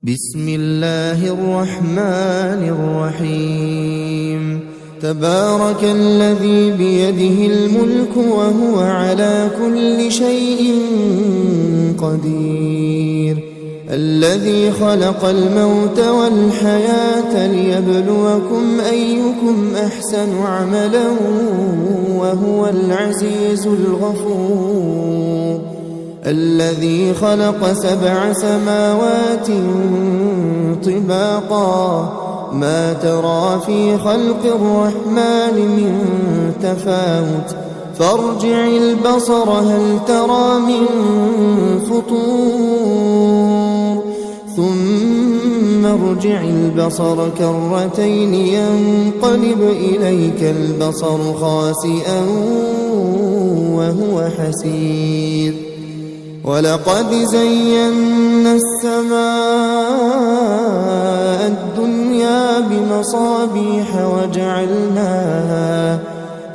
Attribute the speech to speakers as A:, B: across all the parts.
A: بسم الله الرحمن الرحيم تبارك الذي بيده الملك وهو على كل شيء قدير الذي خلق الموت والحياة ليبلوكم أيكم أحسن عملا وهو العزيز الغفور الذي خلق 7 سماوات طباقا ما ترى في خلق الرحمن من تفاوت فارجع البصر هل ترى من فطور ثم ارجع البصر كرتين ينقلب إليك البصر خاسئا وهو حسير ولقد زينا السماء الدنيا بمصابيح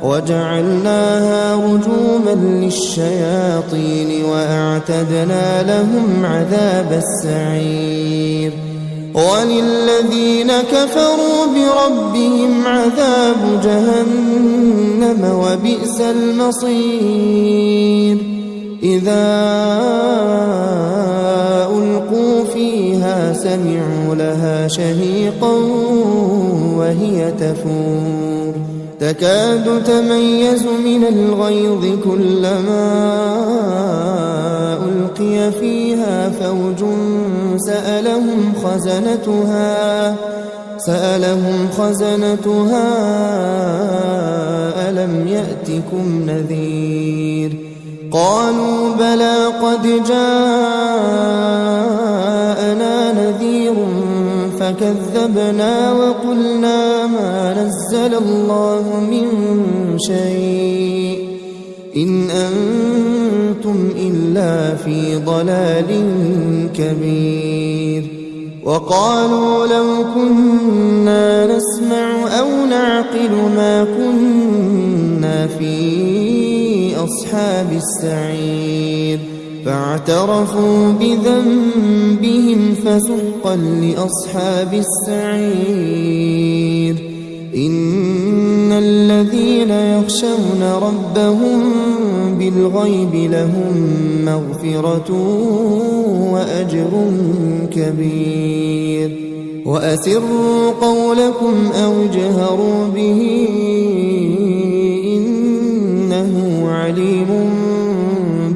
A: وجعلناها رجوما للشياطين وأعتدنا لهم عذاب السعير وللذين كفروا بربهم عذاب جهنم وبئس المصير إذا ألقوا فيها سمعوا لها شهيقا وهي تفور تكاد تميز من الغيظ كلما ألقي فيها فوج سألهم خزنتها ألم يأتكم نذير قالوا بلى قد جاءنا نذير فكذبنا وقلنا ما نزل الله من شيء إن أنتم إلا في ضلال كبير وقالوا لو كنا نسمع أو نعقل ما كنا في أصحاب السعير فاعترفوا بذنبهم فسحقا لأصحاب السعير إن الذين يخشون ربهم بالغيب لهم مغفرة وأجر كبير وأسروا قولكم أو اجهروا به إنه عليم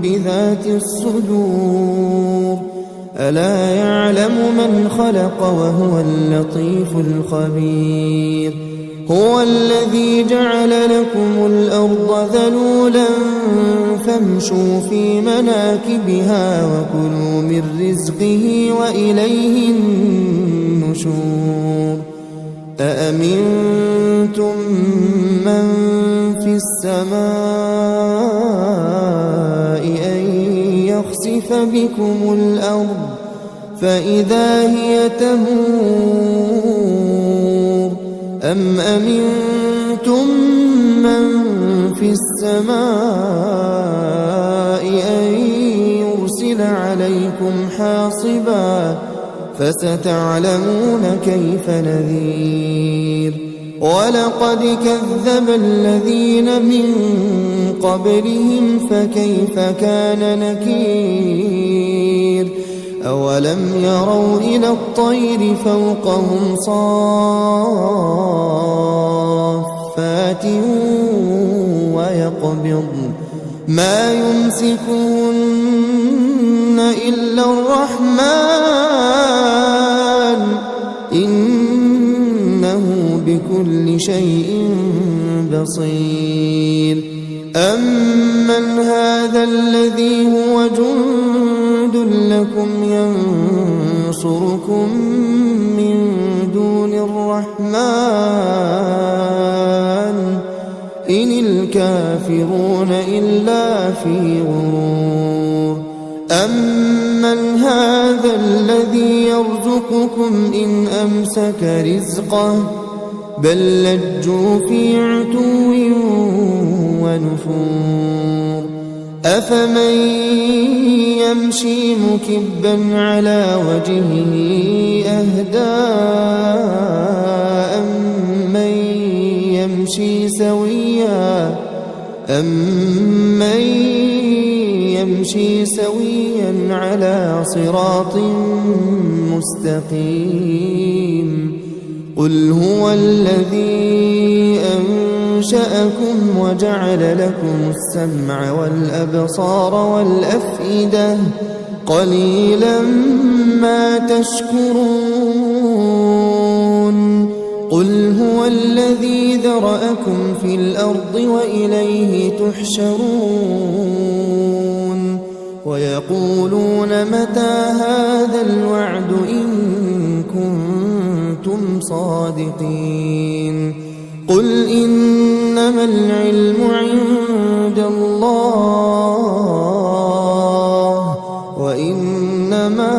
A: بذات الصدور ألا يعلم من خلق وهو اللطيف الخبير هو الذي جعل لكم الأرض ذلولا فامشوا في مناكبها وكلوا من رزقه وإليه النشور أأمنتم من في السماء أن يخسف بكم الأرض فإذا هي تمور أم أمنتم من في السماء أن يرسل عليكم حاصبا فستعلمون كيف نذير ولقد كذب الذين من قبلهم فكيف كان نكير أولم يروا إلى الطير فوقهم صافات ويقبضن ما يمسكهن إلا الرحمن إنه بكل شيء بصير أمن هذا الذي هو جند لكم ينصركم من دون الرحمن إن الكافرون إلا في غرور أمن هذا الذي يرزقكم إن أمسك رزقه بل لجوا في عتو ونفور أفمن يمشي مكبا على وجهه أهدى أمن يمشي سويا على صراط مستقيم قل هو الذي أنشأكم وجعل لكم السمع والأبصار والأفئدة قليلا ما تشكرون قل هو الذي ذرأكم في الأرض وإليه تحشرون ويقولون متى هذا الوعد إن كنتم صادقين قل إنما العلم عند الله وإنما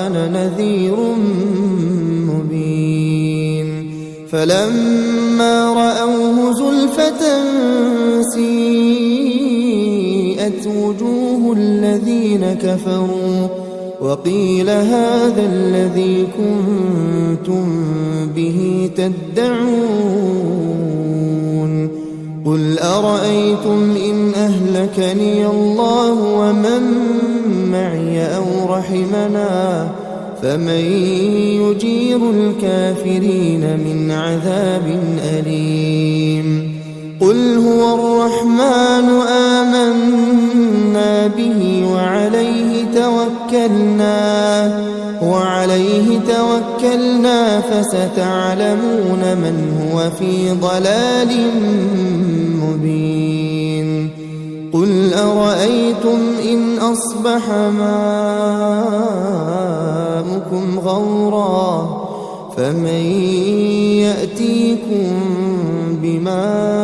A: أنا نذير مبين فلما رأوه زلفة سيئت وجوه الذين كفروا وقيل هذا الذي كنتم به تدعون قل أرأيتم إن أهلكني الله ومن معي أو رحمنا فمن يجير الكافرين من عذاب أليم قل هو الرحمن آمنا به وعليه توكلنا فستعلمون من هو في ضلال مبين قل أرأيتم إن أصبح ماؤكم غورا فمن يأتيكم بماء